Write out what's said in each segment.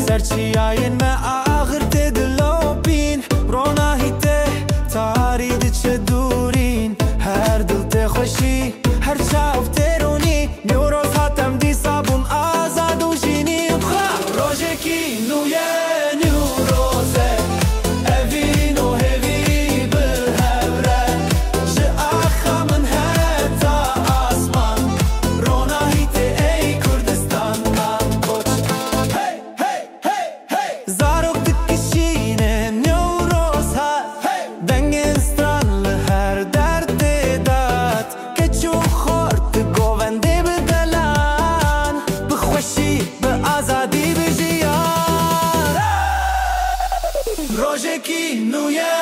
سرچیاین ما آخر تدلوبین روناهیته تارید چه دورین هر دلت خوشی هر چاف ترونی نیوروز هاتم دی صابون آزاد و جینی روزه کی نویه نیوروزه اوین و هوی بهوره ج آخا من هتا آسمان روناهیته ای کردستان من بوچ زارok dikişine nöroz ha Dengestan her derde dat Keçu xort govende bedelan Bixweşi be azadi bejiyan Rojeki nuye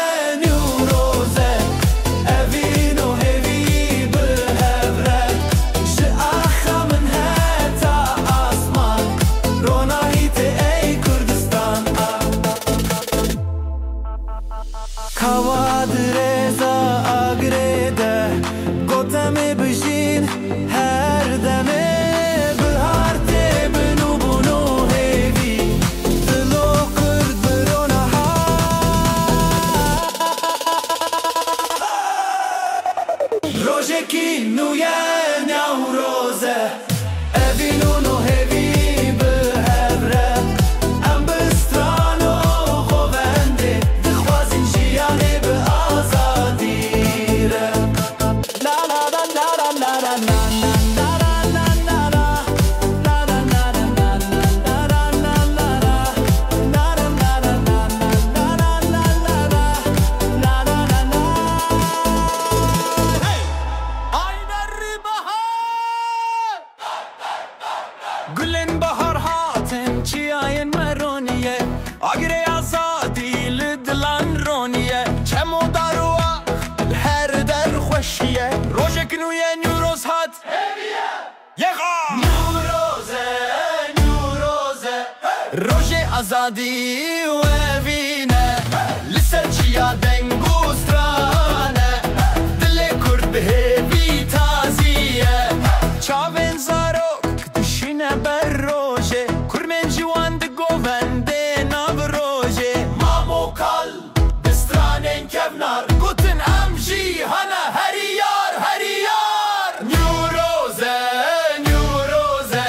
nöroze Evino hevi behevre Ji axa min heta asman Ronahite ey Kurdistan Kavad reza agrede Goteme bijin her deme Bihar te binu bunu hevi Dilo kurd birona ha Rojeki nuye Newroze Evinu no hevi bihevre Em bistrano govende Dixwazin jiyane bi azadire La la la la la la la la la la la la La la la la la la la la la la La la la la la la la la la La la la la Gülün bahar hatem çiyayen meroniye Agre azadi lidlan roniye Çemo darua her der xoşiye Rojek nuye nüroz hat Yega Nüroze Nüroze Roje azadi ve vine Liser çiya dengu strane Dile kurd behevi taziye Çaven zarok dişine ber roje Kurmen civan de govende nav roje Mamo kal distranen kevnar Guten amji hana heri yar Nüroze Nüroze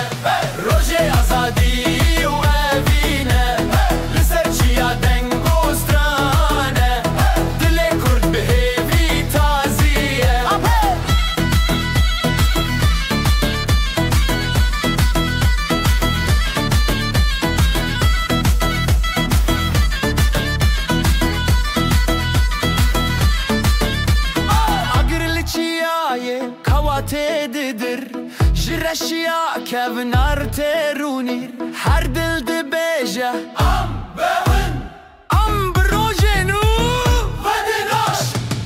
Roje azadi ve vine Liser çiya dengu strane Dile kurd behevi taziye Agirli çiyaye kavate dedir Jireşiya kevnar terunir Her dilde beje Am behin Am broje nu Vedinoş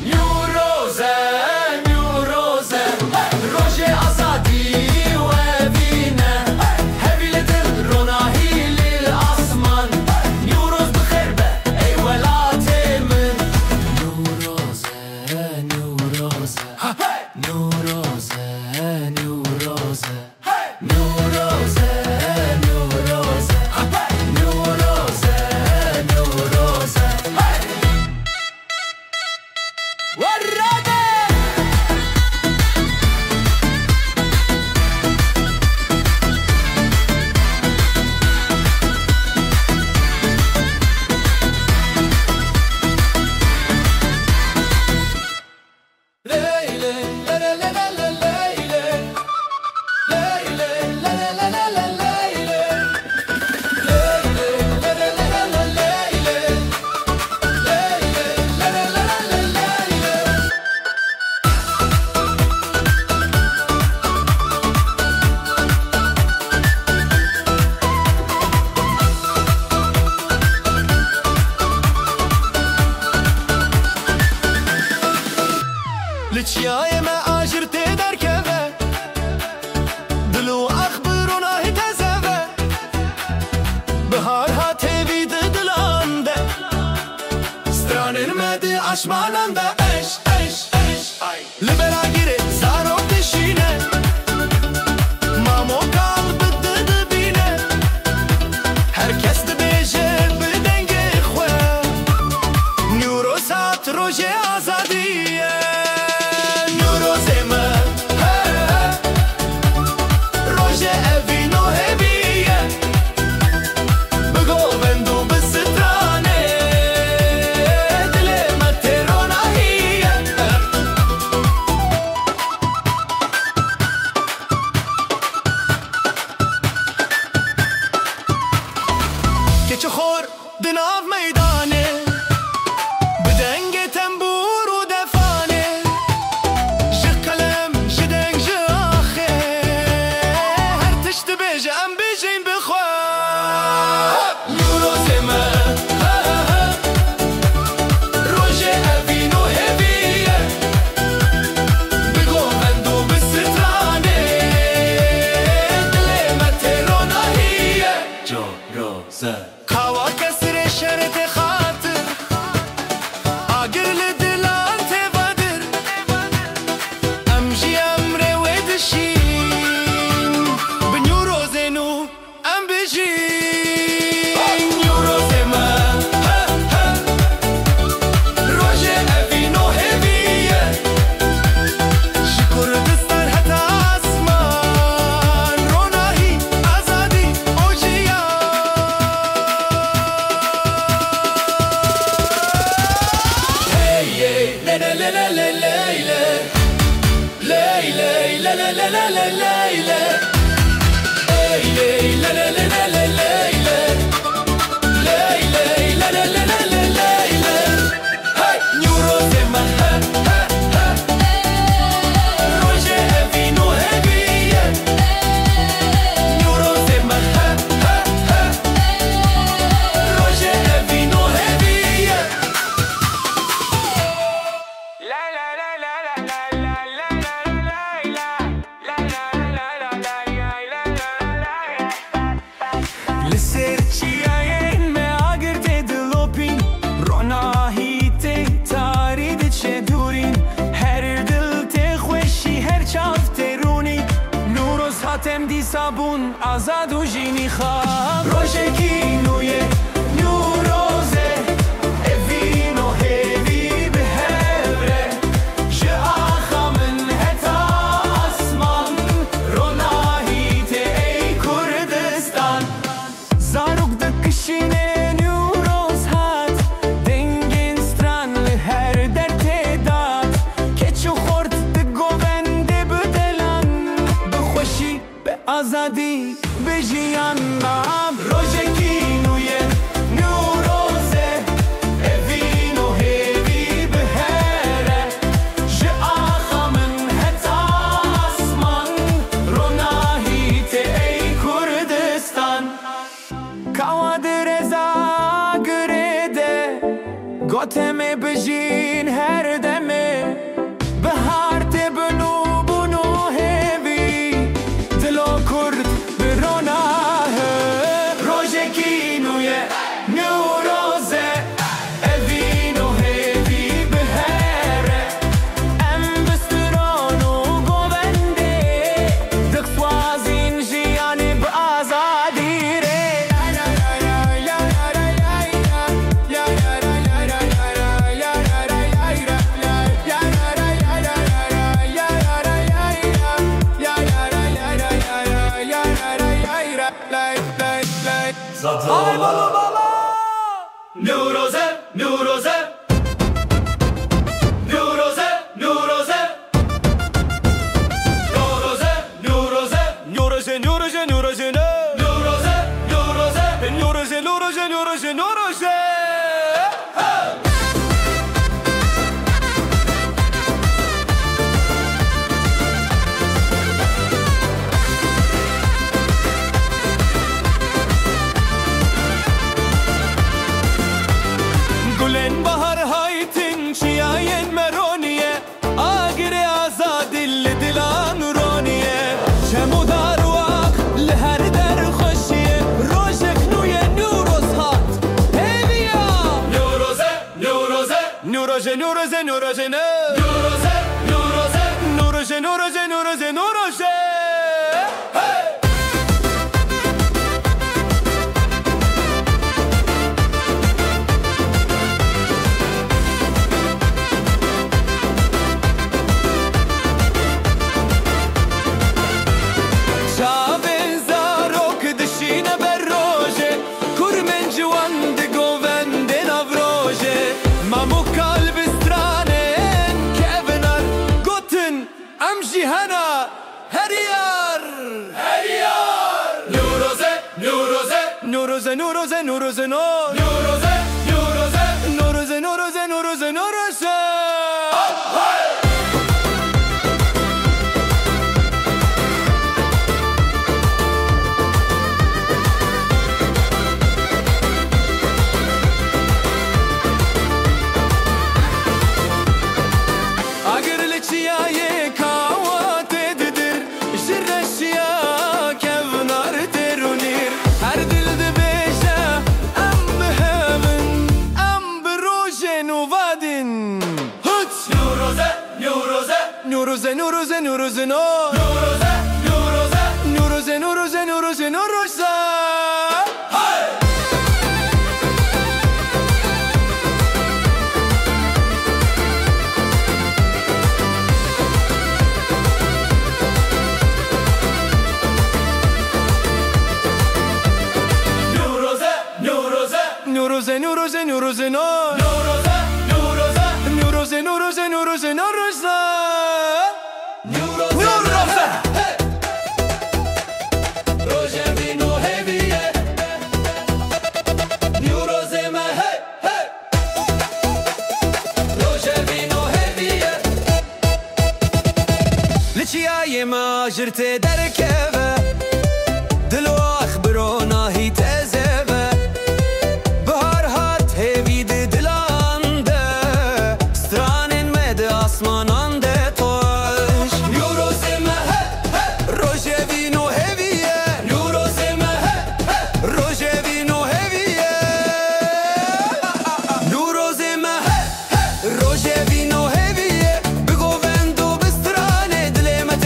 Nüroze Nüroze Roje azadi ve vine Hevile dil ronahi lil asman Nüroz bixerbe ey velate min Nüroze Nüroze Nüroze Nüroze Nüroze Nüroze Nüroze چشمانم ده اش لبرا گیره زارو دشینه مامو قلب دد بینه هر کس دبیجه بدنگه خواه نیوروسات روژه آزادیه نیوروزه من روژه اوینو هبیه بگو بندو بسترانه دل متروناهیه که چه خور دناف میدانه بدنگ تنبور و دفانه جه قلم جه دنگ جه آخه هر تشت بیجه ام بیجین بخواه نیوروز من روژه اوینو هبیه بگو بندو بسترانه دل متروناهیه جو روزه کوا کسر شرط خاطر آگر لدلان تبادر امجی امره ودشین بنیوروزنو ام بجین نیوروز من روژه اوینو هبیه شکردستان حتی آسمان روناهی آزادی اوجیا دی صابون آزاد و جینی خواب روژه گینویه نیوروزه اوینو هیوی به هوره جه آخا من هتا آسمان روناهیت ای کردستان زاروک دکشینه نیوروز هات دنگین ستران لهر در تعداد که چو خورد دگوونده بدلان بخوشی آزادی به جیان نام روژه گینویه نیوروزه اوینو هیوی به هره جه آخا من هتا آسمان روناهیت ای کردستان کاواد رزا گریده گوتمه بجین هر دمه بهار تبنو بنو هیوی دلو کرد بروناه روژه گینویه نیوروزه اوینو هیوی به هره ام بسترانو گوونده دکسوازین جیانی به آزادی ره Ay bala bala Neuroze, neuroze Neuroze, neuroze Neuroze, neuroze Neuroze, neuroze, neuroze Neuroze, neuroze Neuroze, neuroze, neuroze, neuroze گلن بهار هایتین چیاین مرونیه آگر آزاد دل دلان رونیه چمو دارواق لهر در خوشیه روژک نوی نیوروز هات هیوی Nuroze, nuroze, nuroze, no. Nuroze, nuroze, nuroze, nuroze, nuroze, nuroze. Nuroze, nuroze, nuroze, no. Nuroze, nuroze, nuroze, nuroze, nuroze, nuroze. Hey! Nuroze, nuroze, nuroze, nuroze, nuroze, no. Nuroze, nuroze, nuroze, nuroze, nuroze, nuroze. ما جرت دركبه دلو اخبرونا هي تزبه بهار هات هوید دلانده سترانن مد آسمانانده توش نوروزمه روژوینو هویه نوروزمه روژوینو هویه نوروزمه روژوینو هویه بگووندو بسترانه دلمت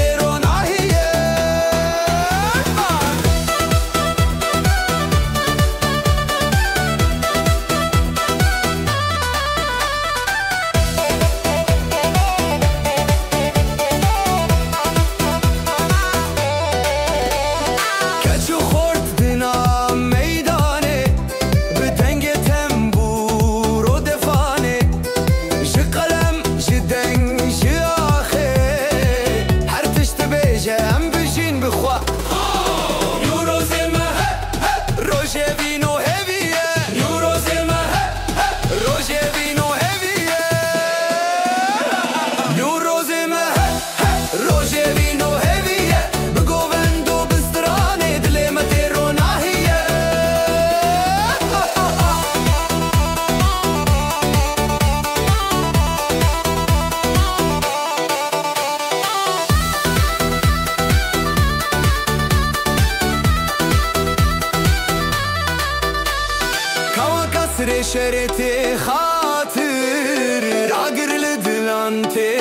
شريتي خاطر عقر لدلانتي